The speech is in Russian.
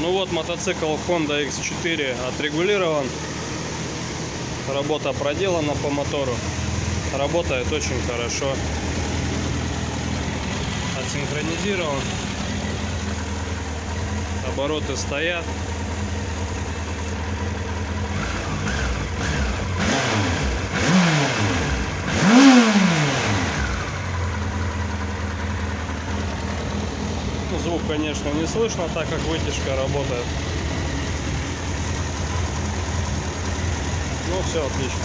Ну вот, мотоцикл Honda X4 отрегулирован. Работа проделана по мотору. Работает очень хорошо. Отсинхронизирован. Обороты стоят. Звук, конечно, не слышно, так как вытяжка работает. Ну, все отлично.